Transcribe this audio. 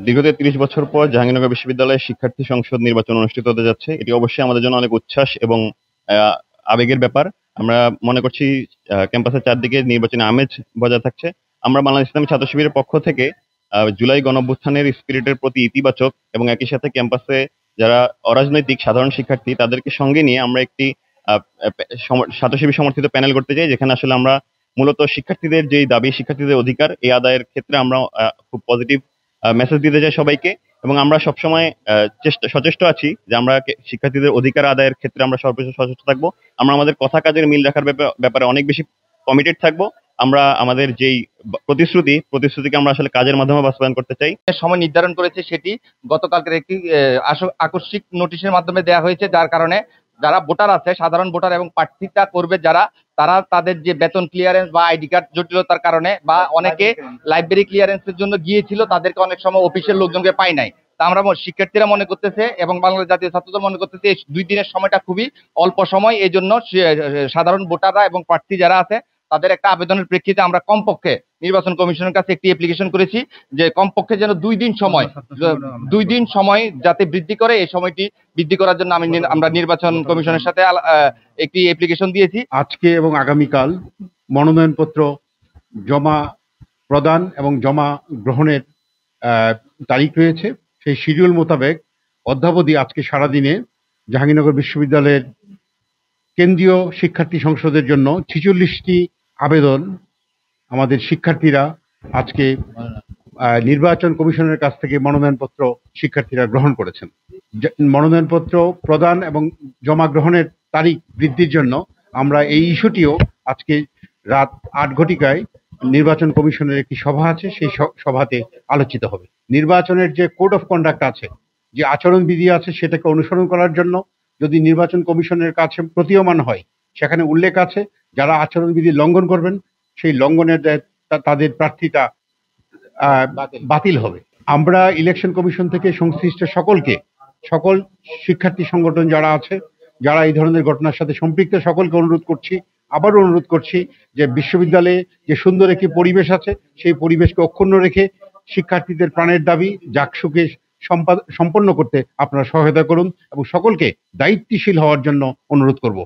দীর্ঘ ৩৩ বছর পর জাহাঙ্গীরনগর বিশ্ববিদ্যালয়ের শিক্ষার্থী সংসদ নির্বাচন অনুষ্ঠিত হতে যাচ্ছে। এটি অবশ্যই আমাদের জন্য অনেক উচ্ছ্বাস এবং আবেগের ব্যাপার। আমরা মনে করছি ক্যাম্পাসের চারদিকে নির্বাচনী আমেজ বজায় থাকছে। আমরা বাংলাদেশ ইসলামী ছাত্র শিবিরের পক্ষ থেকে জুলাই গণঅভ্যুত্থানের স্পিরিটের প্রতি ইতিবাচক এবং একই সাথে ক্যাম্পাসে যারা অরাজনৈতিক সাধারণ শিক্ষার্থী তাদেরকে সঙ্গে নিয়ে আমরা একটি ছাত্র শিবির সমর্থিত প্যানেল করতে চাই, যেখানে আসলে আমরা মূলত শিক্ষার্থীদের যেই দাবি, শিক্ষার্থীদের অধিকার এই আদায়ের ক্ষেত্রে আমরা খুব পজিটিভ মেসেজ দিতে চাই সবাইকে। এবং আমরা সবসময় সচেষ্ট আছি যে আমরা শিক্ষার্থীদের অধিকার আদায়ের ক্ষেত্রে আমরা সর্বোচ্চ সচেষ্ট থাকবো। আমরা আমাদের কথা কাজের মিল রাখার ব্যাপারে অনেক বেশি কমিটেড থাকবো। আমরা আমাদের যেই প্রতিশ্রুতিকে আমরা আসলে কাজের মাধ্যমে বাস্তবায়ন করতে চাই। সময় নির্ধারণ করেছে সেটি গতকালকের একটি আকস্মিক নোটিশের মাধ্যমে দেওয়া হয়েছে, যার কারণে যারা ভোটার আছে, সাধারণ ভোটার এবং প্রার্থিতা করবে যারা, তারা তাদের যে বেতন ক্লিয়ারেন্স বা আইডি কার্ড জটিলতার কারণে বা অনেকে লাইব্রেরি ক্লিয়ারেন্সের জন্য গিয়েছিল, তাদেরকে অনেক সময় অফিসের লোকজনকে পাই নাই। তা আমরা শিক্ষার্থীরা মনে করতেছে এবং বাংলাদেশ জাতীয় ছাত্রদল মনে করতেছে এই 2 দিনের সময়টা খুবই অল্প সময়। এই জন্য সাধারণ ভোটাররা এবং প্রার্থী যারা আছে তাদের একটা আবেদনের প্রেক্ষিতে আমরা কমপক্ষে নির্বাচন কমিশনের কাছে একটি অ্যাপ্লিকেশন করেছি যে কমপক্ষে যেন 2 দিন সময় যাতে বৃদ্ধি করে, এই সময়টি বৃদ্ধি করার জন্য আমরা নির্বাচন কমিশনের সাথে একটি অ্যাপ্লিকেশন দিয়েছি। আজকে এবং আগামীকাল মনোনয়নপত্র জমা প্রদান এবং জমা গ্রহণের তারিখ রয়েছে। সেই শিডিউল মোতাবেক অদ্যাবধি আজকে সারাদিনে জাহাঙ্গীরনগর বিশ্ববিদ্যালয়ের কেন্দ্রীয় শিক্ষার্থী সংসদের জন্য 46টি আবেদন আমাদের শিক্ষার্থীরা আজকে নির্বাচন কমিশনের কাছ থেকে মনোনয়নপত্র শিক্ষার্থীরা গ্রহণ করেছেন। মনোনয়নপত্র প্রদান এবং জমা গ্রহণের তারিখ বৃদ্ধির জন্য আমরা এই ইস্যুটিও আজকে রাত 8 ঘটিকায় নির্বাচন কমিশনের একটি সভা আছে, সেই সভাতে আলোচিত হবে। নির্বাচনের যে কোড অফ কন্ডাক্ট আছে, যে আচরণবিধি আছে, সেটাকে অনুসরণ করার জন্য যদি নির্বাচন কমিশনের কাছে প্রতীয়মান হয়, সেখানে উল্লেখ আছে যারা আচরণবিধি লঙ্ঘন করবেন সেই লঙ্ঘনের তাদের প্রার্থিতা বাতিল হবে। আমরা ইলেকশন কমিশন থেকে সংশ্লিষ্ট সকল শিক্ষার্থী সংগঠন যারা আছে, যারা এই ধরনের ঘটনার সাথে সম্পৃক্ত, সকলকে আবারও অনুরোধ করছি যে বিশ্ববিদ্যালয়ে যে সুন্দর একটি পরিবেশ আছে, সেই পরিবেশকে অক্ষুণ্ণ রেখে শিক্ষার্থীদের প্রাণের দাবি জাকসুকে সম্পন্ন করতে আপনারা সহায়তা করুন এবং সকলকে দায়িত্বশীল হওয়ার জন্য অনুরোধ করব।